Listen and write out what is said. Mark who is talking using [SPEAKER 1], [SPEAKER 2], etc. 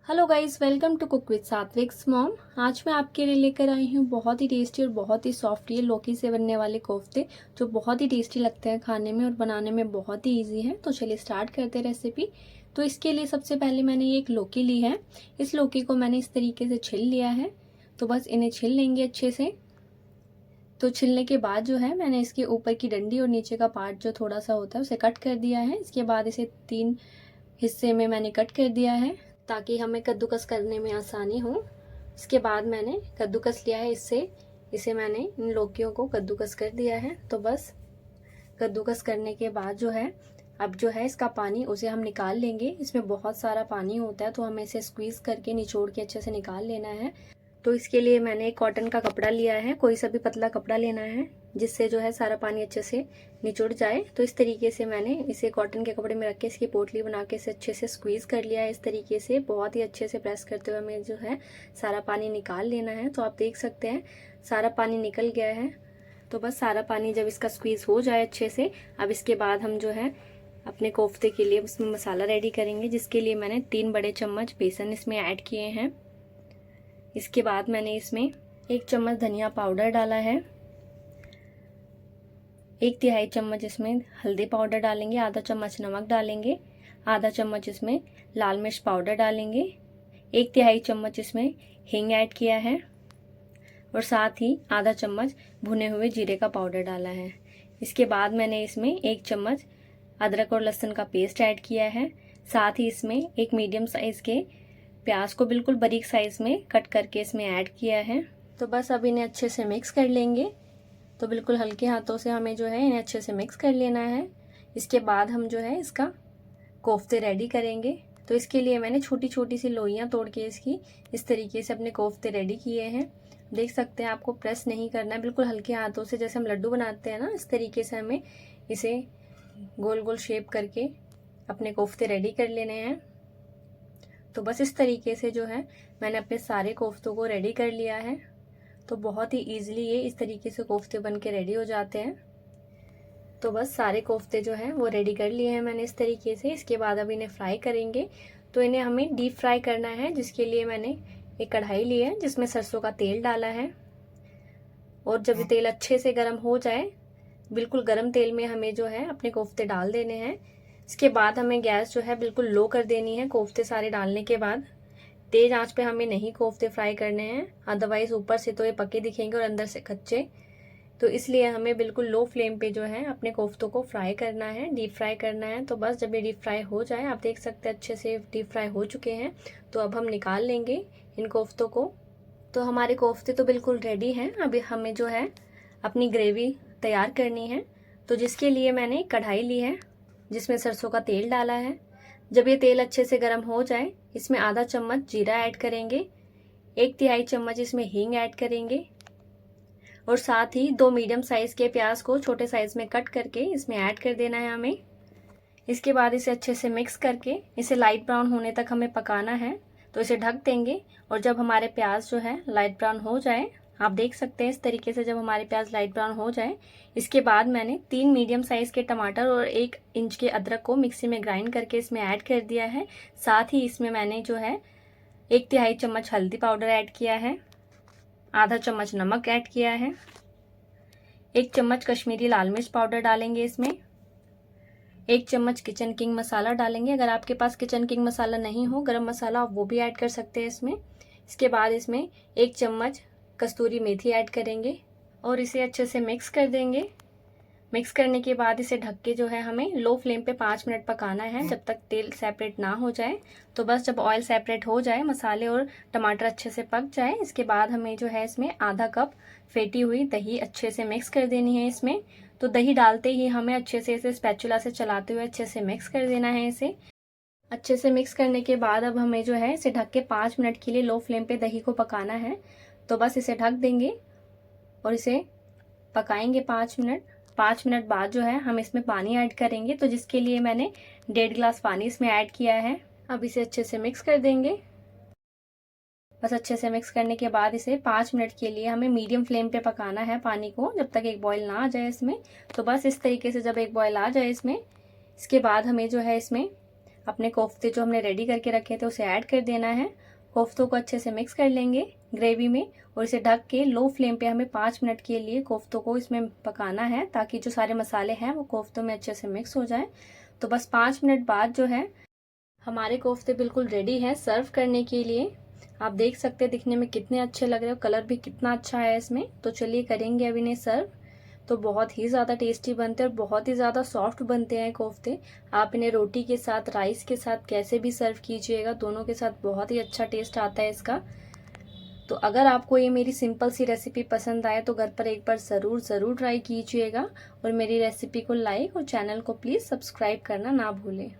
[SPEAKER 1] Hello guys, welcome to cook with Satvik's mom. आज मैं आपके लिए लेकर आई हूँ बहुत ही टेस्टी और बहुत ही सॉफ्ट ये लौकी से बनने वाले कोफ्ते, जो बहुत ही टेस्टी लगते हैं खाने में और बनाने में बहुत ही इजी है। तो चलिए स्टार्ट करते हैं रेसिपी। तो इसके लिए सबसे पहले मैंने ये एक लौकी ली है। इस लौकी को मैंने इस तरीके से छिल लिया है। तो बस इन्हें छिल लेंगे अच्छे से। तो छिलने के बाद जो है मैंने इसके ऊपर की डंडी और नीचे का पार्ट जो थोड़ा सा होता है उसे कट कर दिया है। इसके बाद इसे 3 हिस्से में मैंने कट कर दिया है ताकि हमें कद्दूकस करने में आसानी हो। इसके बाद मैंने कद्दूकस लिया है इसे मैंने इन लौकियों को कद्दूकस कर दिया है। तो बस कद्दूकस करने के बाद जो है अब जो है इसका पानी उसे हम निकाल लेंगे। इसमें बहुत सारा पानी होता है तो हमें इसे स्क्वीज करके निचोड़ के अच्छे से निकाल लेना है। तो इसके लिए मैंने एक कॉटन का कपड़ा लिया है, कोई सा भी पतला कपड़ा लेना है जिससे जो है सारा पानी अच्छे से निचुड़ जाए। तो इस तरीके से मैंने इसे कॉटन के कपड़े में रख के इसकी पोटली बना के इसे अच्छे से स्क्वीज कर लिया है। इस तरीके से बहुत ही अच्छे से प्रेस करते हुए हमें जो है सारा पानी निकाल लेना है। तो आप देख सकते हैं सारा पानी निकल गया है। तो बस सारा पानी जब इसका स्क्वीज हो जाए अच्छे से, अब इसके बाद हम जो है अपने कोफ्ते के लिए उसमें मसाला रेडी करेंगे, जिसके लिए मैंने 3 बड़े चम्मच बेसन इसमें ऐड किए हैं। इसके बाद मैंने इसमें 1 चम्मच धनिया पाउडर डाला है, 1 तिहाई चम्मच इसमें हल्दी पाउडर डालेंगे, आधा चम्मच नमक डालेंगे, आधा चम्मच इसमें लाल मिर्च पाउडर डालेंगे, 1 तिहाई चम्मच इसमें हींग ऐड किया है और साथ ही आधा चम्मच भुने हुए जीरे का पाउडर डाला है। इसके बाद मैंने इसमें 1 चम्मच अदरक और लहसुन का पेस्ट ऐड किया है। साथ ही इसमें एक मीडियम साइज के प्याज को बिल्कुल बारीक साइज में कट करके इसमें ऐड किया है। तो बस अब इन्हें अच्छे से मिक्स कर लेंगे। तो बिल्कुल हल्के हाथों से हमें जो है इन्हें अच्छे से मिक्स कर लेना है। इसके बाद हम जो है इसका कोफ्ते रेडी करेंगे। तो इसके लिए मैंने छोटी छोटी सी लोइयां तोड़ के इसकी इस तरीके से अपने कोफ्ते रेडी किए हैं। देख सकते हैं आपको प्रेस नहीं करना है, बिल्कुल हल्के हाथों से जैसे हम लड्डू बनाते हैं ना, इस तरीके से हमें इसे गोल गोल शेप करके अपने कोफ्ते रेडी कर लेने हैं। तो बस इस तरीके से जो है मैंने अपने सारे कोफ्तों को रेडी कर लिया है। तो बहुत ही इजीली ये इस तरीके से कोफ्ते बन के रेडी हो जाते हैं। तो बस सारे कोफ्ते जो हैं वो रेडी कर लिए हैं मैंने इस तरीके से। इसके बाद अब इन्हें फ्राई करेंगे। तो इन्हें हमें डीप फ्राई करना है, जिसके लिए मैंने एक कढ़ाई ली है जिसमें सरसों का तेल डाला है। और जब ये तेल अच्छे से गर्म हो जाए, बिल्कुल गर्म तेल में हमें जो है अपने कोफ्ते डाल देने हैं। इसके बाद हमें गैस जो है बिल्कुल लो कर देनी है। कोफ्ते सारे डालने के बाद तेज आंच पे हमें नहीं कोफ्ते फ्राई करने हैं, अदरवाइज ऊपर से तो ये पके दिखेंगे और अंदर से कच्चे। तो इसलिए हमें बिल्कुल लो फ्लेम पे जो है अपने कोफ्तों को फ्राई करना है, डीप फ्राई करना है। तो बस जब ये डीप फ्राई हो जाए, आप देख सकते हैं अच्छे से डीप फ्राई हो चुके हैं। तो अब हम निकाल लेंगे इन कोफ्तों को। तो हमारे कोफ्ते तो बिल्कुल रेडी हैं। अभी हमें जो है अपनी ग्रेवी तैयार करनी है। तो जिसके लिए मैंने कढ़ाई ली है जिसमें सरसों का तेल डाला है। जब ये तेल अच्छे से गर्म हो जाए, इसमें आधा चम्मच जीरा ऐड करेंगे, 1 तिहाई चम्मच इसमें हींग ऐड करेंगे और साथ ही 2 मीडियम साइज के प्याज को छोटे साइज में कट करके इसमें ऐड कर देना है हमें। इसके बाद इसे अच्छे से मिक्स करके इसे लाइट ब्राउन होने तक हमें पकाना है। तो इसे ढक देंगे और जब हमारे प्याज जो है लाइट ब्राउन हो जाए, आप देख सकते हैं इस तरीके से जब हमारे प्याज लाइट ब्राउन हो जाए, इसके बाद मैंने 3 मीडियम साइज के टमाटर और 1 इंच के अदरक को मिक्सी में ग्राइंड करके इसमें ऐड कर दिया है। साथ ही इसमें मैंने जो है 1 तिहाई चम्मच हल्दी पाउडर ऐड किया है, आधा चम्मच नमक ऐड किया है, 1 चम्मच कश्मीरी लाल मिर्च पाउडर डालेंगे इसमें, 1 चम्मच किचन किंग मसाला डालेंगे। अगर आपके पास किचन किंग मसाला नहीं हो, गरम मसाला, आप वो भी ऐड कर सकते हैं इसमें। इसके बाद इसमें 1 चम्मच कस्तूरी मेथी ऐड करेंगे और इसे अच्छे से मिक्स कर देंगे। मिक्स करने के बाद इसे ढक के जो है हमें लो फ्लेम पे 5 मिनट पकाना है, जब तक तेल सेपरेट ना हो जाए। तो बस जब ऑयल सेपरेट हो जाए, मसाले और टमाटर अच्छे से पक जाए, इसके बाद हमें जो है इसमें आधा कप फेंटी हुई दही अच्छे से मिक्स कर देनी है इसमें। तो दही डालते ही हमें अच्छे से इसे स्पैचुला से चलाते हुए अच्छे से मिक्स कर देना है इसे। अच्छे से मिक्स करने के बाद अब हमें जो है इसे ढक के 5 मिनट के लिए लो फ्लेम पे दही को पकाना है। तो बस इसे ढक देंगे और इसे पकाएंगे 5 मिनट। 5 मिनट बाद जो है हम इसमें पानी ऐड करेंगे। तो जिसके लिए मैंने 1.5 गिलास पानी इसमें ऐड किया है। अब इसे अच्छे से मिक्स कर देंगे। बस अच्छे से मिक्स करने के बाद इसे 5 मिनट के लिए हमें मीडियम फ्लेम पे पकाना है पानी को, जब तक एक बॉईल ना आ जाए इसमें। तो बस इस तरीके से जब एक बॉईल आ जाए इसमें, इसके बाद हमें जो है इसमें अपने कोफ्ते जो हमने रेडी करके रखे थे उसे ऐड कर देना है। कोफ्तों को अच्छे से मिक्स कर लेंगे ग्रेवी में और इसे ढक के लो फ्लेम पे हमें 5 मिनट के लिए कोफ्तों को इसमें पकाना है, ताकि जो सारे मसाले हैं वो कोफ्तों में अच्छे से मिक्स हो जाए। तो बस 5 मिनट बाद जो है हमारे कोफ्ते बिल्कुल रेडी हैं सर्व करने के लिए। आप देख सकते हैं दिखने में कितने अच्छे लग रहे हो, कलर भी कितना अच्छा है इसमें। तो चलिए करेंगे अब इन्हें सर्व। तो बहुत ही ज़्यादा टेस्टी बनते हैं और बहुत ही ज़्यादा सॉफ्ट बनते हैं कोफ्ते। आप इन्हें रोटी के साथ, राइस के साथ कैसे भी सर्व कीजिएगा, दोनों के साथ बहुत ही अच्छा टेस्ट आता है इसका। तो अगर आपको ये मेरी सिंपल सी रेसिपी पसंद आए तो घर पर एक बार ज़रूर ट्राई कीजिएगा और मेरी रेसिपी को लाइक और चैनल को प्लीज़ सब्सक्राइब करना ना भूलें।